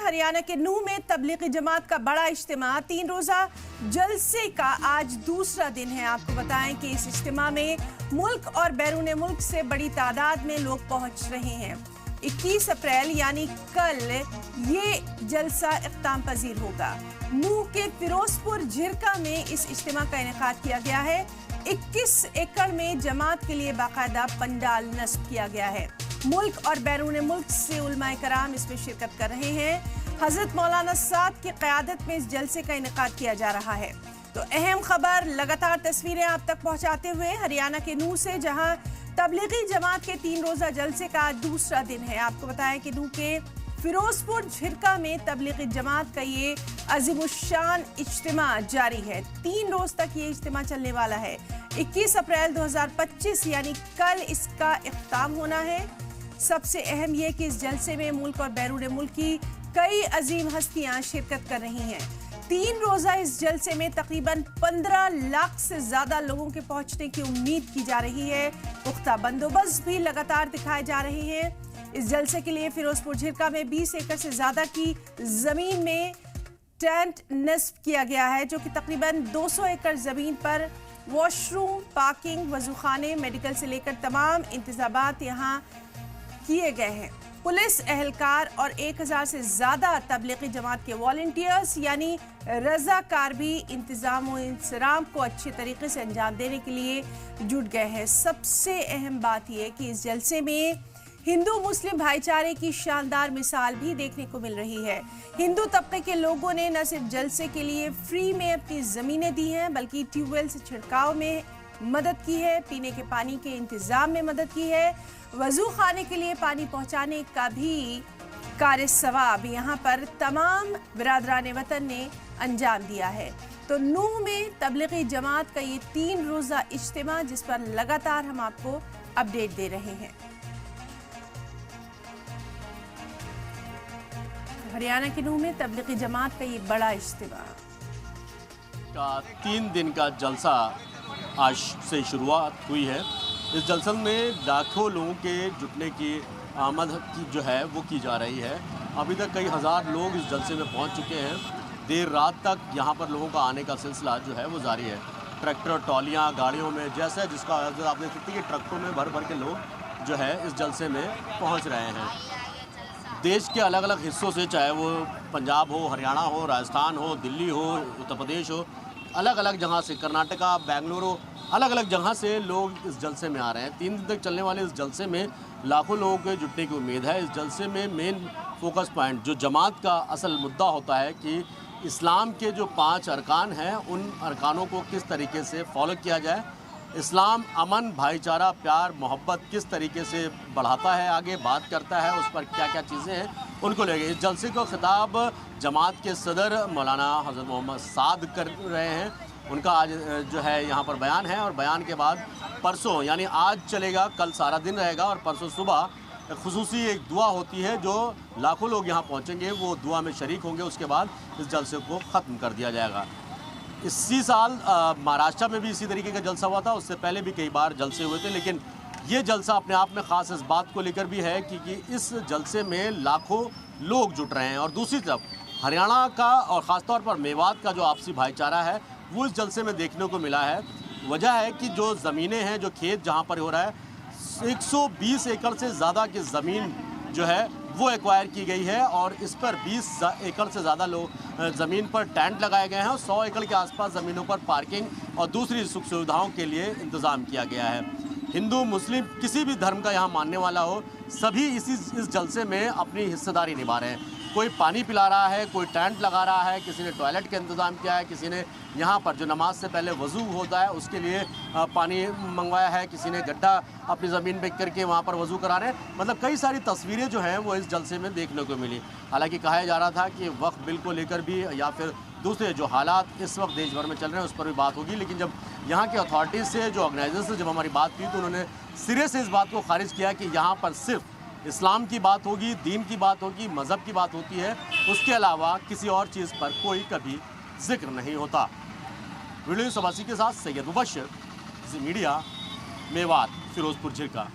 हरियाणा के नूह में तबलीगी जमात का बड़ा इज्तिमा 3 रोजा जलसे का आज दूसरा दिन है। आपको बताएं कि इस इज्तिमा में मुल्क और बैरून मुल्क से बड़ी तादाद में लोग पहुंच रहे हैं। 21 अप्रैल यानी कल ये जलसा इख्ताम पजीर होगा। नूह के फिरोजपुर झिरका में इस इज्तिमा का इनेकाद किया गया है। 21 एकड़ में जमात के लिए बाकायदा पंडाल नस्ब किया गया है। मुल्क और बैरून मुल्क से उलमाए कराम इसमें शिरकत कर रहे हैं। हजरत मौलाना साद की क़यादत में इस जलसे का इनेकाद किया जा रहा है। तो अहम खबर, लगातार तस्वीरें आप तक पहुंचाते हुए हरियाणा के नूह से, जहां तबलीगी जमात के 3 रोजा जलसे का दूसरा दिन है। आपको बताएं कि नूह के फिरोजपुर झिरका में तबलीगी जमात का ये अजीमुशान इज्तिमा जारी है। 3 रोज तक ये इज्तिमा चलने वाला है। 21 अप्रैल 2025 यानी कल इसका इख्ताम होना है। सबसे अहम यह कि इस जलसे में मुल्क और बैरून मुल्क की कई अजीम हस्तियां शिरकत कर रही हैं। 3 रोजा इस जलसे में तकरीबन 15 लाख से ज्यादा लोगों के पहुंचने की उम्मीद की जा रही है। पुख्ता बंदोबस्त भी लगातार दिखाए जा रहे हैं। इस जलसे के लिए फिरोजपुर झिरका में 20 एकड़ से ज्यादा की जमीन में टेंट नस्ब किया गया है, जो कि तकरीबन 200 एकड़ जमीन पर वॉशरूम, पार्किंग, वजूखाने, मेडिकल से लेकर तमाम इंतजामात यहाँ किए गए हैं। पुलिस एहलकार और 1000 से ज्यादा तबलीगी जमात के वॉलंटियर्स यानी रजाकार भी इंतजाम और इंसराम को अच्छे तरीके से अंजाम देने के लिए जुट गए हैं। सबसे अहम बात यह कि इस जलसे में हिंदू मुस्लिम भाईचारे की शानदार मिसाल भी देखने को मिल रही है। हिंदू तबके के लोगों ने न सिर्फ जलसे के लिए फ्री में अपनी जमीनें दी हैं, बल्कि ट्यूबवेल से छिड़काव में मदद की है, पीने के पानी के इंतजाम में मदद की है, वजू खाने के लिए पानी पहुंचाने का भी कार्य सवाब यहाँ पर तमाम बिरादरान वतन ने अंजाम दिया है। तो नूह में तबलीगी जमात का ये 3 रोजा इज्तिमा, जिस पर लगातार हम आपको अपडेट दे रहे हैं। हरियाणा के नूह में तबलीगी जमात का ये बड़ा इज्तिमा का 3 दिन का जलसा आज से शुरुआत हुई है। इस जलसे में लाखों लोगों के जुटने की आमद जो है वो की जा रही है। अभी तक कई हज़ार लोग इस जलसे में पहुंच चुके हैं। देर रात तक यहाँ पर लोगों का आने का सिलसिला जो है वो जारी है। ट्रैक्टर, ट्रॉलियाँ, गाड़ियों में जैसे आप देख सकते हैं कि ट्रकों में भर भर के लोग जो है इस जलसे में पहुँच रहे हैं। देश के अलग अलग हिस्सों से, चाहे वो पंजाब हो, हरियाणा हो, राजस्थान हो, दिल्ली हो, उत्तर प्रदेश हो, अलग अलग जगह से, कर्नाटका, बेंगलुरु, अलग अलग जगह से लोग इस जलसे में आ रहे हैं। 3 दिन तक चलने वाले इस जलसे में लाखों लोगों के जुटने की उम्मीद है। इस जलसे में मेन फोकस पॉइंट जो जमात का असल मुद्दा होता है कि इस्लाम के जो 5 अरकान हैं, उन अरकानों को किस तरीके से फॉलो किया जाए। इस्लाम अमन, भाईचारा, प्यार, मोहब्बत किस तरीके से बढ़ाता है, आगे बात करता है, उस पर क्या क्या चीज़ें हैं, उनको लेके इस जलसे को खिताब जमात के सदर मौलाना हज़रत मोहम्मद साद कर रहे हैं। उनका आज जो है यहाँ पर बयान है, और बयान के बाद परसों यानी आज चलेगा, कल सारा दिन रहेगा, और परसों सुबह खुसूसी एक दुआ होती है जो लाखों लोग यहाँ पहुँचेंगे, वो दुआ में शरीक होंगे। उसके बाद इस जलसे को ख़त्म कर दिया जाएगा। इसी साल महाराष्ट्र में भी इसी तरीके का जलसा हुआ था। उससे पहले भी कई बार जलसे हुए थे, लेकिन ये जलसा अपने आप में ख़ास इस बात को लेकर भी है कि इस जलसे में लाखों लोग जुट रहे हैं। और दूसरी तरफ हरियाणा का और ख़ासतौर पर मेवात का जो आपसी भाईचारा है वो इस जलसे में देखने को मिला है। वजह है कि जो ज़मीनें हैं, जो खेत जहाँ पर हो रहा है, 120 एकड़ से ज़्यादा की ज़मीन जो है वो एक्वायर की गई है, और इस पर 20 एकड़ से ज़्यादा लोग ज़मीन पर टेंट लगाए गए हैं, और 100 एकड़ के आसपास ज़मीनों पर पार्किंग और दूसरी सुख सुविधाओं के लिए इंतज़ाम किया गया है। हिंदू, मुस्लिम, किसी भी धर्म का यहाँ मानने वाला हो, सभी इस जलसे में अपनी हिस्सेदारी निभा रहे हैं। कोई पानी पिला रहा है, कोई टेंट लगा रहा है, किसी ने टॉयलेट का इंतज़ाम किया है, किसी ने यहाँ पर जो नमाज से पहले वज़ू होता है उसके लिए पानी मंगवाया है, किसी ने गड्ढा अपनी ज़मीन पे करके वहाँ पर वज़ू करा रहे हैं। मतलब कई सारी तस्वीरें जो हैं वो इस जलसे में देखने को मिली। हालांकि कहा जा रहा था कि वक्फ बिल को लेकर भी या फिर दूसरे जो हालात इस वक्त देश भर में चल रहे हैं उस पर भी बात होगी, लेकिन जब यहाँ के अथॉरिटीज़ से, जो ऑर्गेनाइजर्स से जब हमारी बात की, तो उन्होंने सिरे से इस बात को खारिज किया कि यहाँ पर सिर्फ इस्लाम की बात होगी, दीन की बात होगी, मज़हब की बात होती है, उसके अलावा किसी और चीज़ पर कोई कभी जिक्र नहीं होता। वीडियो सबासी के साथ सैयद मुबशर, ज़ी मीडिया, मेवात, फिरोजपुर झिरका।